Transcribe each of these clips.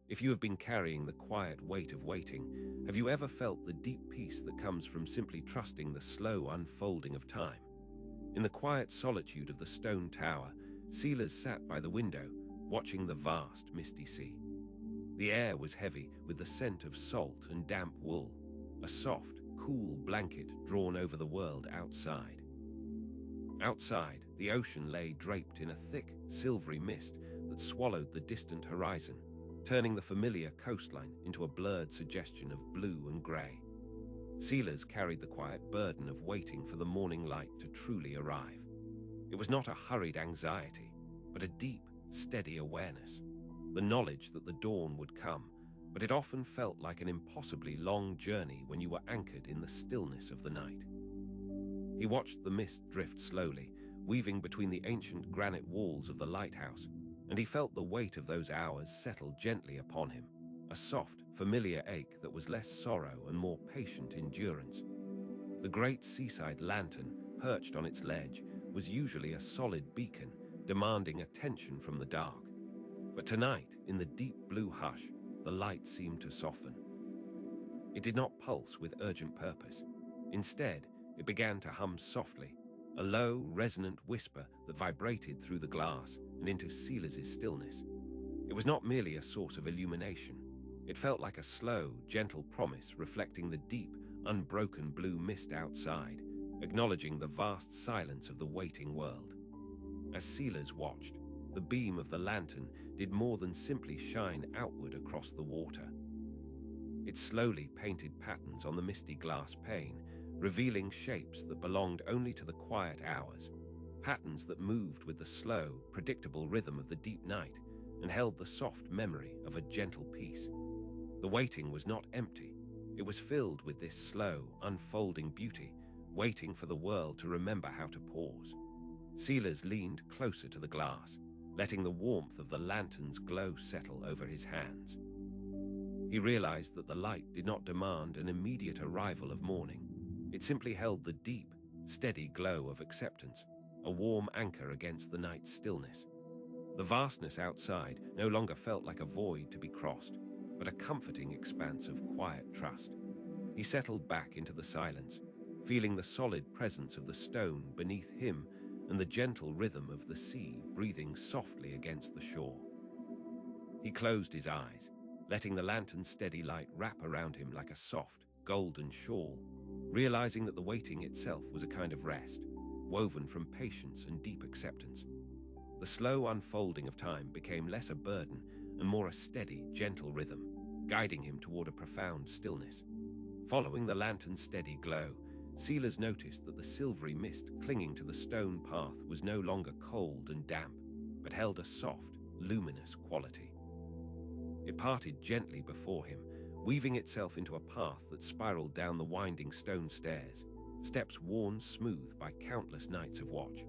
If you have been carrying the quiet weight of waiting, have you ever felt the deep peace that comes from simply trusting the slow unfolding of time? In the quiet solitude of the stone tower, Silas sat by the window, watching the vast, misty sea. The air was heavy with the scent of salt and damp wool, a soft, cool blanket drawn over the world outside. Outside, the ocean lay draped in a thick, silvery mist that swallowed the distant horizon, turning the familiar coastline into a blurred suggestion of blue and grey. Silas carried the quiet burden of waiting for the morning light to truly arrive. It was not a hurried anxiety, but a deep, steady awareness. The knowledge that the dawn would come, but it often felt like an impossibly long journey when you were anchored in the stillness of the night. He watched the mist drift slowly, weaving between the ancient granite walls of the lighthouse, and he felt the weight of those hours settle gently upon him, a soft, familiar ache that was less sorrow and more patient endurance. The great seaside lantern, perched on its ledge, was usually a solid beacon, demanding attention from the dark. But tonight, in the deep blue hush, the light seemed to soften. It did not pulse with urgent purpose. Instead, it began to hum softly, a low, resonant whisper that vibrated through the glass and into Silas's stillness. It was not merely a source of illumination. It felt like a slow, gentle promise reflecting the deep, unbroken blue mist outside, acknowledging the vast silence of the waiting world. As Silas watched, the beam of the lantern did more than simply shine outward across the water. It slowly painted patterns on the misty glass pane, revealing shapes that belonged only to the quiet hours, patterns that moved with the slow, predictable rhythm of the deep night and held the soft memory of a gentle peace. The waiting was not empty. It was filled with this slow, unfolding beauty, waiting for the world to remember how to pause. Silas leaned closer to the glass, letting the warmth of the lantern's glow settle over his hands. He realized that the light did not demand an immediate arrival of morning. It simply held the deep, steady glow of acceptance, a warm anchor against the night's stillness. The vastness outside no longer felt like a void to be crossed, but a comforting expanse of quiet trust. He settled back into the silence, feeling the solid presence of the stone beneath him and the gentle rhythm of the sea breathing softly against the shore. He closed his eyes, letting the lantern's steady light wrap around him like a soft, golden shawl, realizing that the waiting itself was a kind of rest, woven from patience and deep acceptance. The slow unfolding of time became less a burden and more a steady, gentle rhythm, guiding him toward a profound stillness. Following the lantern's steady glow, Silas noticed that the silvery mist clinging to the stone path was no longer cold and damp, but held a soft, luminous quality. It parted gently before him, weaving itself into a path that spiraled down the winding stone stairs, steps worn smooth by countless nights of watch.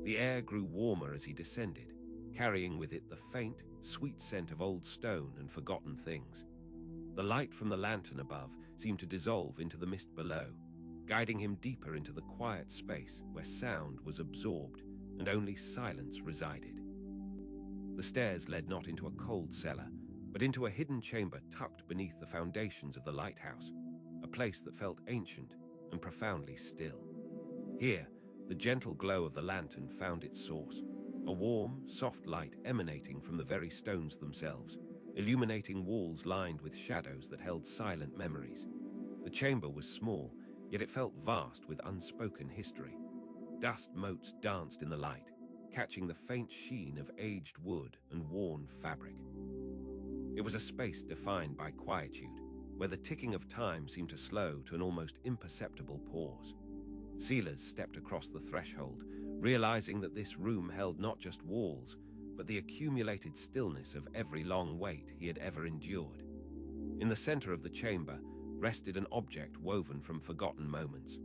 The air grew warmer as he descended, carrying with it the faint, sweet scent of old stone and forgotten things. The light from the lantern above seemed to dissolve into the mist below, guiding him deeper into the quiet space where sound was absorbed and only silence resided. The stairs led not into a cold cellar, but into a hidden chamber tucked beneath the foundations of the lighthouse, a place that felt ancient and profoundly still. Here, the gentle glow of the lantern found its source, a warm, soft light emanating from the very stones themselves, illuminating walls lined with shadows that held silent memories. The chamber was small, yet it felt vast with unspoken history. Dust motes danced in the light, catching the faint sheen of aged wood and worn fabric. It was a space defined by quietude, where the ticking of time seemed to slow to an almost imperceptible pause. Silas stepped across the threshold, realizing that this room held not just walls, but the accumulated stillness of every long wait he had ever endured. In the center of the chamber rested an object woven from forgotten moments,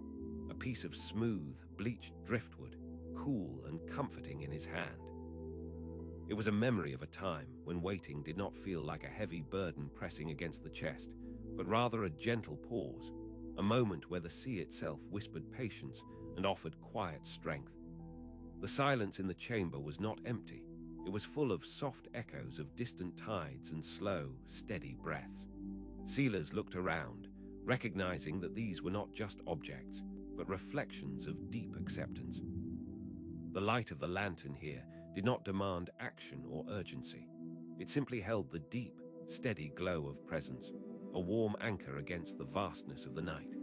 a piece of smooth, bleached driftwood, cool and comforting in his hand. It was a memory of a time when waiting did not feel like a heavy burden pressing against the chest, but rather a gentle pause, a moment where the sea itself whispered patience and offered quiet strength. The silence in the chamber was not empty. It was full of soft echoes of distant tides and slow, steady breaths. Silas looked around, recognizing that these were not just objects, but reflections of deep acceptance. The light of the lantern here did not demand action or urgency. It simply held the deep, steady glow of presence, a warm anchor against the vastness of the night.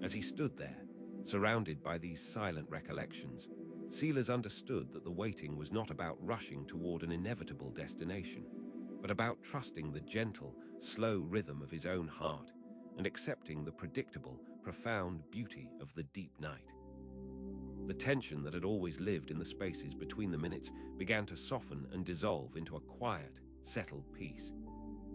As he stood there, surrounded by these silent recollections, Silas understood that the waiting was not about rushing toward an inevitable destination, but about trusting the gentle, slow rhythm of his own heart and accepting the predictable, profound beauty of the deep night. The tension that had always lived in the spaces between the minutes began to soften and dissolve into a quiet, settled peace.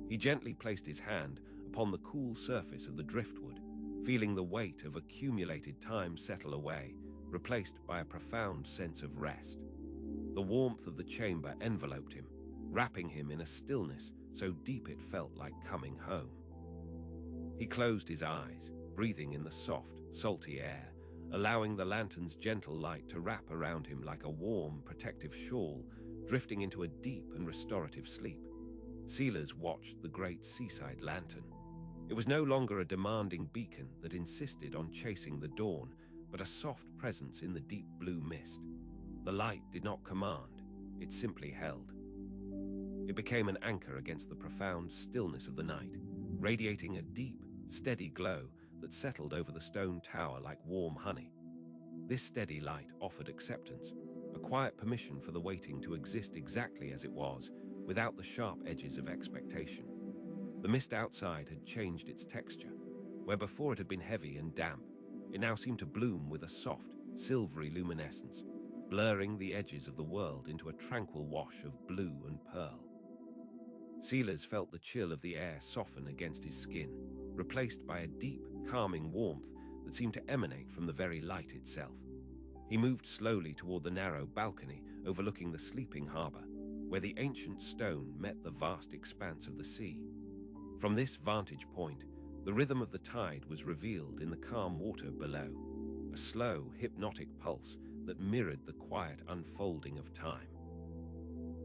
He gently placed his hand upon the cool surface of the driftwood, feeling the weight of accumulated time settle away, replaced by a profound sense of rest. The warmth of the chamber enveloped him, wrapping him in a stillness so deep it felt like coming home. He closed his eyes, breathing in the soft, salty air, allowing the lantern's gentle light to wrap around him like a warm, protective shawl, drifting into a deep and restorative sleep. Silas watched the great seaside lantern. It was no longer a demanding beacon that insisted on chasing the dawn, but a soft presence in the deep blue mist. The light did not command, it simply held. It became an anchor against the profound stillness of the night, radiating a deep, steady glow that settled over the stone tower like warm honey. This steady light offered acceptance, a quiet permission for the waiting to exist exactly as it was, without the sharp edges of expectation. The mist outside had changed its texture. Where before it had been heavy and damp, it now seemed to bloom with a soft, silvery luminescence, blurring the edges of the world into a tranquil wash of blue and pearl. Silas felt the chill of the air soften against his skin, replaced by a deep, calming warmth that seemed to emanate from the very light itself. He moved slowly toward the narrow balcony overlooking the sleeping harbor, where the ancient stone met the vast expanse of the sea. From this vantage point, the rhythm of the tide was revealed in the calm water below, a slow, hypnotic pulse that mirrored the quiet unfolding of time.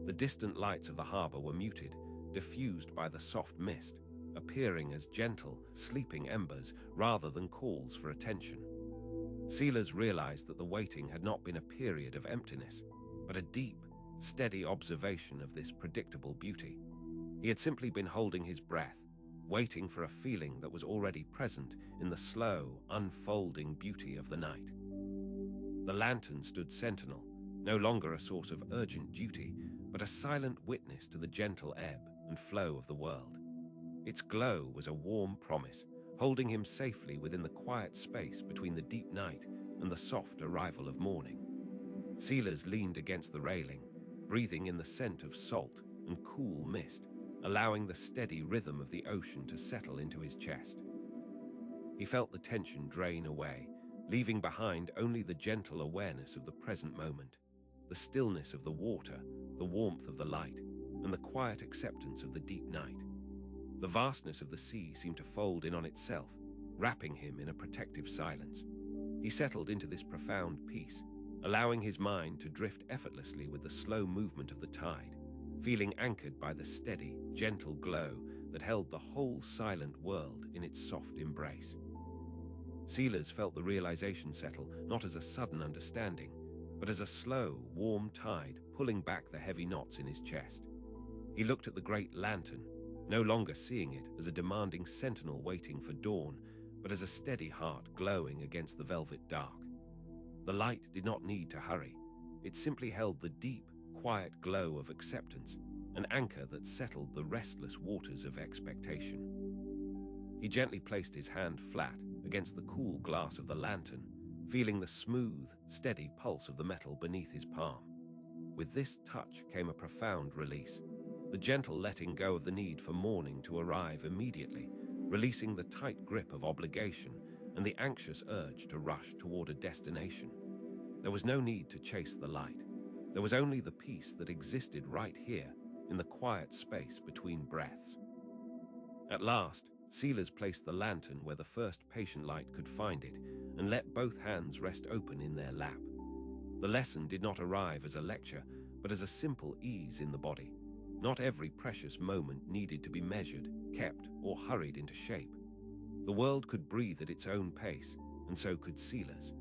The distant lights of the harbor were muted, diffused by the soft mist, appearing as gentle, sleeping embers rather than calls for attention. Silas realized that the waiting had not been a period of emptiness, but a deep, steady observation of this predictable beauty. He had simply been holding his breath, waiting for a feeling that was already present in the slow, unfolding beauty of the night. The lantern stood sentinel, no longer a source of urgent duty, but a silent witness to the gentle ebb and flow of the world. Its glow was a warm promise, holding him safely within the quiet space between the deep night and the soft arrival of morning. Silas leaned against the railing, breathing in the scent of salt and cool mist, allowing the steady rhythm of the ocean to settle into his chest. He felt the tension drain away, leaving behind only the gentle awareness of the present moment, the stillness of the water, the warmth of the light, and the quiet acceptance of the deep night. The vastness of the sea seemed to fold in on itself, wrapping him in a protective silence. He settled into this profound peace, allowing his mind to drift effortlessly with the slow movement of the tide, feeling anchored by the steady, gentle glow that held the whole silent world in its soft embrace. Silas felt the realization settle not as a sudden understanding, but as a slow, warm tide pulling back the heavy knots in his chest. He looked at the great lantern, no longer seeing it as a demanding sentinel waiting for dawn, but as a steady heart glowing against the velvet dark. The light did not need to hurry. It simply held the deep, quiet glow of acceptance, an anchor that settled the restless waters of expectation. He gently placed his hand flat against the cool glass of the lantern, feeling the smooth, steady pulse of the metal beneath his palm. With this touch came a profound release, the gentle letting go of the need for morning to arrive immediately, releasing the tight grip of obligation and the anxious urge to rush toward a destination. There was no need to chase the light. There was only the peace that existed right here in the quiet space between breaths. At last, Silas placed the lantern where the first patient light could find it and let both hands rest open in their lap. The lesson did not arrive as a lecture, but as a simple ease in the body. Not every precious moment needed to be measured, kept, or hurried into shape. The world could breathe at its own pace, and so could Silas.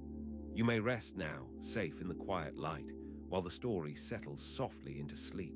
You may rest now, safe in the quiet light, while the story settles softly into sleep.